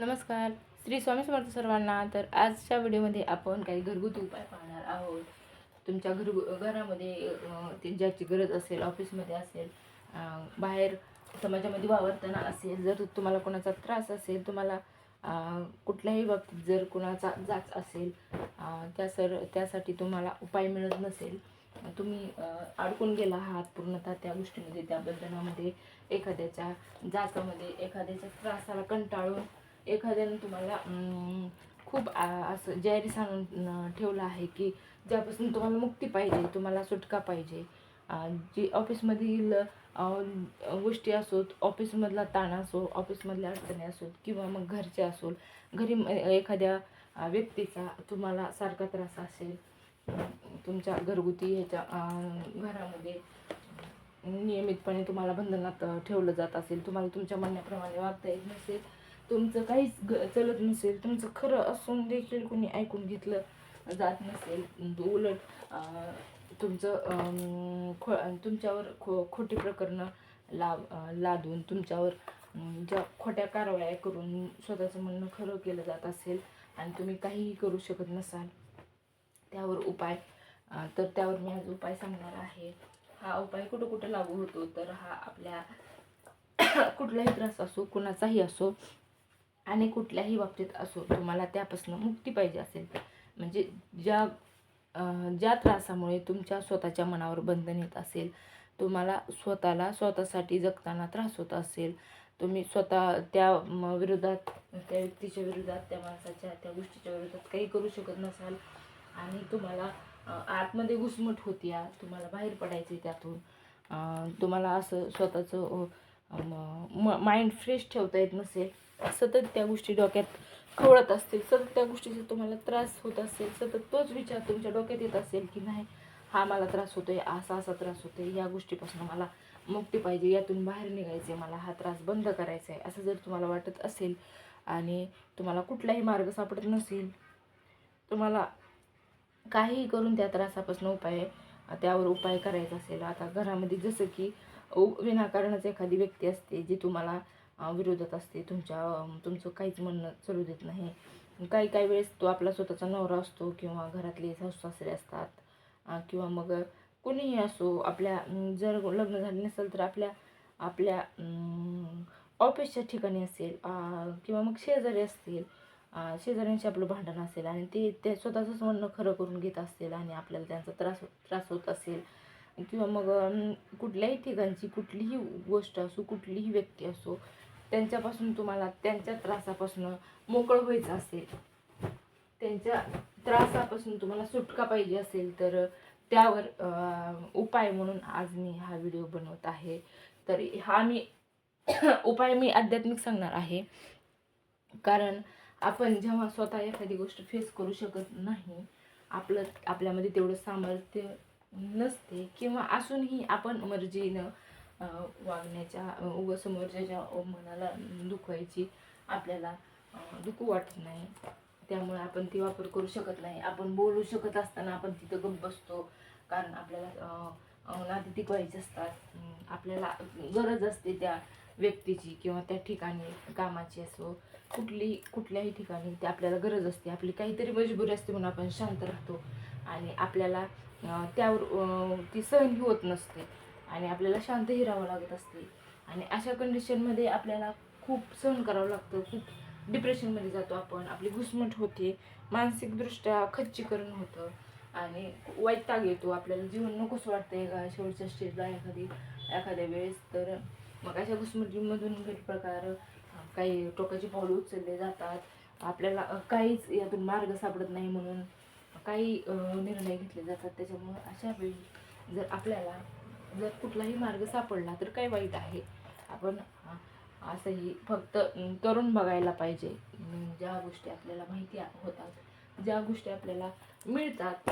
नमस्कार. श्री स्वामी समर्थ सर्वांना. तर आजच्या व्हिडिओमध्ये आपण काही घरगुती उपाय पाहणार आहोत. तुमच्या घरामध्ये ज्याची गरज असेल, ऑफिसमध्ये असेल, बाहेर समाजामध्ये वावरताना असेल, जर तुम्हाला कोणाचा त्रास असेल, तुम्हाला कुठल्याही बाबतीत जर कोणाचा जाच असेल, त्यासाठी तुम्हाला उपाय मिळत नसेल, तुम्ही अडकून गेला आहात पूर्णतः त्या गोष्टीमध्ये, त्या बंधनामध्ये, एखाद्याच्या जाचामध्ये, एखाद्याच्या त्रासाला कंटाळून एखाद्यानं तुम्हाला खूप असं जाहीर सांगून ठेवलं आहे की ज्यापासून तुम्हाला मुक्ती पाहिजे, तुम्हाला सुटका पाहिजे. जी ऑफिसमधील गोष्टी असोत, ऑफिसमधला ताण असो, ऑफिसमधल्या अडचणी असोत, किंवा मग घरचे असोत, घरी एखाद्या व्यक्तीचा तुम्हाला सारखा त्रास असेल, तुमच्या घरगुती ह्याच्या घरामध्ये नियमितपणे तुम्हाला बंधनात ठेवलं जात असेल, तुम्हाला तुमच्या म्हणण्याप्रमाणे वागता येत नसेल, तुमचं काहीच चलत नसेल, तुमचं खरं असून देखील कोणी ऐकून घेतलं जात नसेल, उलट तुमच्यावर खोटी प्रकरणं लादून तुमच्यावर ज्या खोट्या कारवाया करून स्वतःचं म्हणणं खरं केलं जात असेल आणि तुम्ही काहीही करू शकत नसाल, त्यावर उपाय, तर त्यावर मी आज उपाय सांगणार आहे. हा उपाय कुठं कुठं लागू होतो, तर हा आपल्या कुठलाही त्रास असो, कुणाचाही असो आणि कुठल्याही बाबतीत असो, तुम्हाला त्यापासून मुक्ती पाहिजे असेल, म्हणजे ज्या त्रासामुळे तुमच्या स्वतःच्या मनावर बंधन येत असेल, तुम्हाला स्वतःसाठी जगताना त्रास होत असेल, तुम्ही स्वतः त्या विरोधात, त्या व्यक्तीच्या विरोधात, त्या माणसाच्या, त्या गोष्टीच्या विरोधात काही करू शकत नसाल आणि तुम्हाला आतमध्ये घुसमट होती, तुम्हाला बाहेर पडायचे त्यातून, तुम्हाला असं स्वतःचं माइंड फ्रेश ठेवता येत नसेल, सतत त्या गोष्टी डोक्यात खवळत असतील, सतत त्या गोष्टीचा तुम्हाला त्रास होत असेल, सतत तोच विचार तुमच्या डोक्यात येत असेल की नाही, हा मला त्रास होतोय, असा त्रास होतोय, या गोष्टीपासून मला मुक्ती पाहिजे, यातून बाहेर निघायचे, मला हा त्रास बंद करायचा आहे, असं जर तुम्हाला वाटत असेल आणि तुम्हाला कुठलाही मार्ग सापडत नसेल, तुम्हाला काहीही करून त्या त्रासापासून त्यावर उपाय करायचा असेल, आता घरामध्ये जसं की विनाकारणच एखादी व्यक्ती असते जी तुम्हाला विरोधात असते, तुमचं काहीच म्हणणं चालू देत नाही, काही वेळेस तो आपला स्वतःचा नवरा असतो, किंवा घरातले सासू सासरे असतात, किंवा मग कोणीही असो, आपल्या जर लग्न झाले नसेल तर आपल्या ऑफिसच्या ठिकाणी असेल, किंवा मग शेजारी असतील, शेजाऱ्यांशी आपलं भांडण असेल आणि ते स्वतःचंच म्हणणं खरं करून घेत असतील आणि आपल्याला त्यांचा त्रास होत असेल, किंवा मग कुठल्याही ठिकाणची कुठलीही गोष्ट असो, कुठलीही व्यक्ती असो, त्यांच्यापासून तुम्हाला त्यांच्या त्रासापासून मोकळं व्हायचं असेल, त्यांच्या त्रासापासून तुम्हाला सुटका पाहिजे असेल, तर त्यावर उपाय म्हणून आज मी हा व्हिडिओ बनवत आहे. तर हा उपाय मी आध्यात्मिक सांगणार आहे, कारण आपण जेव्हा स्वतः एखादी गोष्ट फेस करू शकत नाही, आपल्यामध्ये तेवढं सामर्थ्य नसते, किंवा असूनही आपण मर्जीनं वागण्याच्या समोरच्या मनाला दुखवायची आपल्याला दुखू वाटत नाही, त्यामुळे आपण ती वापर करू शकत नाही. आपण बोलू शकत असताना आपण तिथं गप्प बसतो, कारण आपल्याला नाती टिकवायची असतात, आपल्याला गरज असते त्या व्यक्तीची, किंवा त्या ठिकाणी कामाची असो, कुठल्याही ठिकाणी ते आपल्याला गरज असते, आपली काहीतरी मजबुरी असते म्हणून आपण शांत राहतो आणि आपल्याला त्यावर ती सहन होत नसते आणि आपल्याला शांतही राहावं लागत असते, आणि अशा कंडिशनमध्ये आपल्याला खूप सहन करावं लागतं, खूप डिप्रेशनमध्ये जातो आपण, आपली घुसमट होते, मानसिकदृष्ट्या खच्चीकरण होतं आणि वैताग येतो, आपल्याला जीवन नकोच वाटतंय का शेवटच्या स्टेजला एखाद्या वेळेस. तर मग अशा घुसमटीमधून प्रकार काही टोकाची पावलं उचलले जातात, आपल्याला काहीच यातून मार्ग सापडत नाही म्हणून काही निर्णय घेतले जातात. त्याच्यामुळं अशा वेळी जर कुठलाही मार्ग सापडला तर काय वाईट आहे, आपण असंही फक्त करून बघायला पाहिजे. ज्या गोष्टी आपल्याला माहिती होतात, ज्या गोष्टी आपल्याला मिळतात,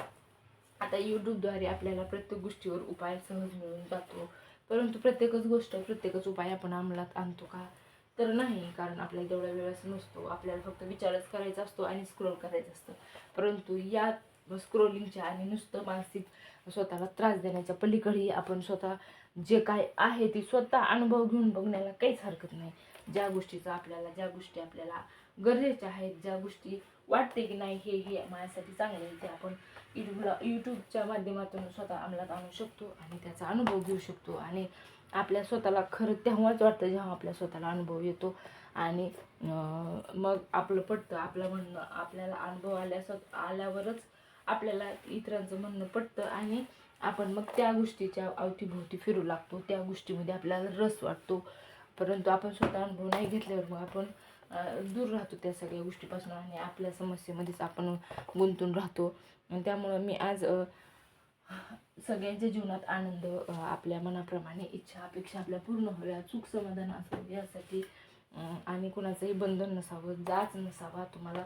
आता यूट्यूबद्वारे आपल्याला प्रत्येक गोष्टीवर उपाय सहज मिळून जातो, परंतु प्रत्येकच उपाय आपण अंमलात आणतो का, तर नाही, कारण आपल्याला तेवढा वेळच नसतो, आपल्याला फक्त विचारच करायचा असतो आणि स्क्रोल करायचं असतं. परंतु या स्क्रोलिंगच्या आणि नुसतं मानसिक स्वतःला त्रास देण्याच्या पलीकडेही आपण स्वतः जे काय आहे ती स्वतः अनुभव घेऊन बघण्याला काहीच हरकत नाही. ज्या गोष्टी आपल्याला गरजेच्या आहेत, ज्या गोष्टी वाटते की नाही हे माझ्यासाठी चांगलं आहे, ते आपण यूट्यूबच्या माध्यमातून स्वतः अंमलात आणू शकतो आणि त्याचा अनुभव घेऊ शकतो. आणि आपल्या स्वतःला खरं तेव्हाच वाटतं जेव्हा आपल्या स्वतःला अनुभव येतो आणि मग आपलं पटतं. आपलं म्हणणं आपल्याला अनुभव आल्यावरच आपल्याला इतरांचं म्हणणं पटतं आणि आपण मग त्या गोष्टीच्या अवतीभोवती फिरू लागतो, त्या गोष्टीमध्ये आपल्याला रस वाटतो. परंतु आपण स्वतः अनुभव नाही घेतल्यावर मग आपण दूर राहतो त्या सगळ्या गोष्टीपासून आणि आपल्या समस्येमध्येच आपण गुंतून राहतो. आणि त्यामुळं मी आज सगळ्यांच्या जीवनात आनंद, आपल्या मनाप्रमाणे इच्छा अपेक्षा आपल्या पूर्ण व्हाव्या, सुख समाधान असावं यासाठी आणि कुणाचंही बंधन नसावं, जाच नसावा तुम्हाला.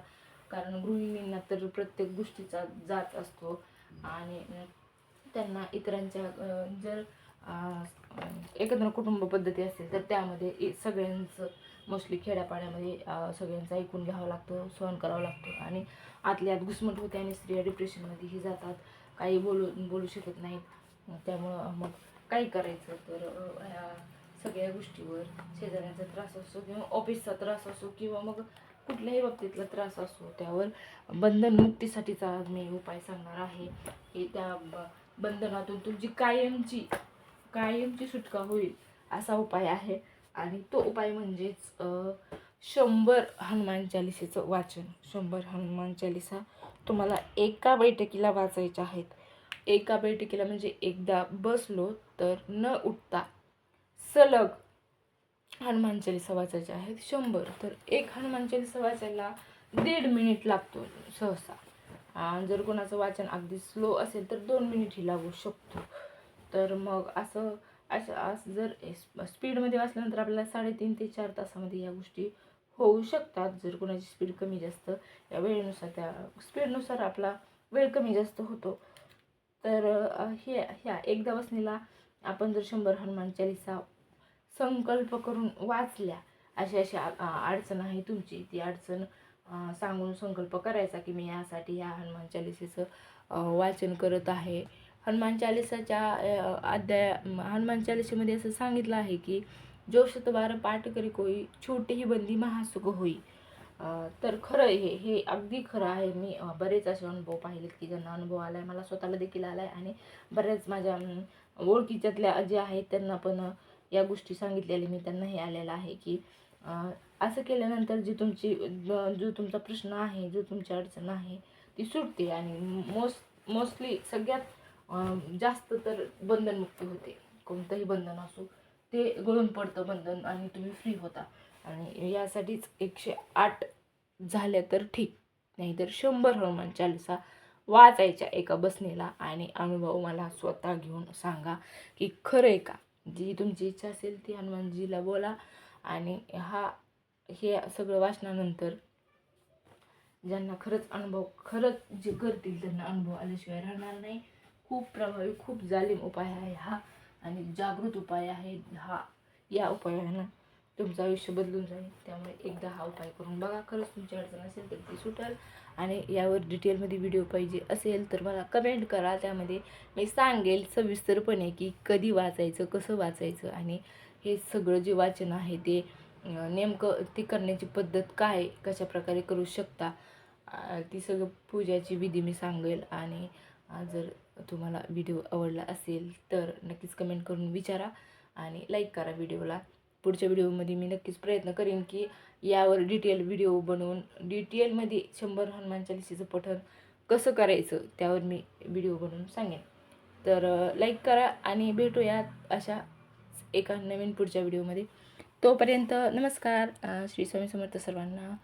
कारण गृहिणींना तर प्रत्येक गोष्टीचा जाच असतो आणि त्यांना इतरांच्या जर एकत्र कुटुंब पद्धती असेल तर त्यामध्ये सगळ्यांचं मोस्टली खेड्यापाड्यामध्ये सगळ्यांचं ऐकून घ्यावं लागतं, सहन करावं लागतं आणि आतल्या आत घुसमट होते आणि स्त्रिया डिप्रेशनमध्येही जातात, काही बोलू शकत नाहीत. त्यामुळं मग काय करायचं तर सगळ्या गोष्टीवर शेजाऱ्यांचा त्रास असो किंवा ऑफिसचा त्रास असो किंवा मग कुठल्याही बाबतीतला त्रास असो त्यावर बंधनमुक्तीसाठीचा मी उपाय सांगणार आहे की त्या बंधनातून तुमची कायमची सुटका होईल असा उपाय आहे. आणि तो उपाय म्हणजेच 100 हनुमान चालिसेचं वाचन. 100 हनुमान चालिसा तुम्हाला एका बैठकीला वाचायच्या आहेत. एका बैठकीला म्हणजे एकदा बसलो तर न उठता सलग हनुमान चालिसा वाचायचे आहेत 100. तर एक हनुमान चालिसा वाचायला 1.5 मिनिट लागतो सहसा. जर कोणाचं वाचन अगदी स्लो असेल तर 2 मिनिटही लागू शकतो. तर मग असं जर स्पीडमध्ये वाचल्यानंतर आपल्याला 3.5 ते 4 तासामध्ये या गोष्टी होऊ शकतात. जर कोणाची स्पीड कमी जास्त या वेळेनुसार त्या स्पीडनुसार आपला वेळ कमी जास्त होतो. तर ह्या एकदा वाचलेला आपण जर 100 हनुमान चालिसा संकल्प करून वाचल्या, अशी अडचण आहे तुमची, ती अडचण सांगून संकल्प करायचा की मी यासाठी या हनुमान चालिसेचं वाचन करत आहे. हनुमान चालिसाच्या हनुमान चालिसेमध्ये असं सांगितलं आहे की जो 112 पाठ करी कोई छोटी ही बंदी महासुख होई. तर खरं हे अगदी खरं आहे. मी बरेच असे अनुभव पाहिलेत की ज्यांना अनुभव आला आहे, मला स्वतःला देखील आला आहे आणि बऱ्याच माझ्या ओळखीच्यातल्या जे आहेत त्यांना पण या गोष्टी सांगितलेल्या मी त्यांनाही आलेला आहे की असं केल्यानंतर जो तुमचा प्रश्न आहे, जो तुमची अडचण आहे ती सुटते आणि मोस्टली सगळ्यात जास्त तर बंधनमुक्ती होते. कोणतंही बंधन असो ते गळून पडतं बंधन आणि तुम्ही फ्री होता. आणि यासाठीच 108 झाल्या तर ठीक, नाहीतर 100 हनुमान चालिसा वाचायच्या एका बसणीला आणि अनुभव मला स्वतः घेऊन सांगा की खरं आहे का. जी तुमची इच्छा असेल ती हनुमानजीला बोला. आणि हे सगळं वाचनानंतर ज्यांना खरंच जे करतील त्यांना अनुभव आल्याशिवाय राहणार नाही. खूप प्रभावी, खूप जालीम उपाय आहे हा आणि जागृत उपाय आहे हा. या उपायानं तुमचं आयुष्य बदलून जाईल. त्यामुळे एकदा हा उपाय करून बघा. खरंच तुमची अडचण असेल तर ती सुटेल. आणि यावर डिटेलमध्ये व्हिडिओ पाहिजे असेल तर मला कमेंट करा, त्यामध्ये मी सांगेल सविस्तरपणे की कधी वाचायचं, कसं वाचायचं आणि हे सगळं जे वाचन आहे ते नेमकं ते करण्याची पद्धत काय, कशा प्रकारे करू शकता, ती सगळं पूजाची विधी मी सांगेल. आणि जर तुम्हाला व्हिडिओ आवडला असेल तर नक्कीच कमेंट करून विचारा आणि लाईक करा व्हिडिओला. पुढच्या व्हिडिओमध्ये मी नक्कीच प्रयत्न करेन की यावर डिटेल व्हिडिओ बनवून डिटेलमध्ये 100 हनुमान चालिसेचं पठण कसं करायचं त्यावर मी व्हिडिओ बनवून सांगेन. तर लाईक करा आणि भेटूयात अशा एका नवीन पुढच्या व्हिडिओमध्ये. तोपर्यंत नमस्कार. श्री स्वामी समर्थ सर्वांना.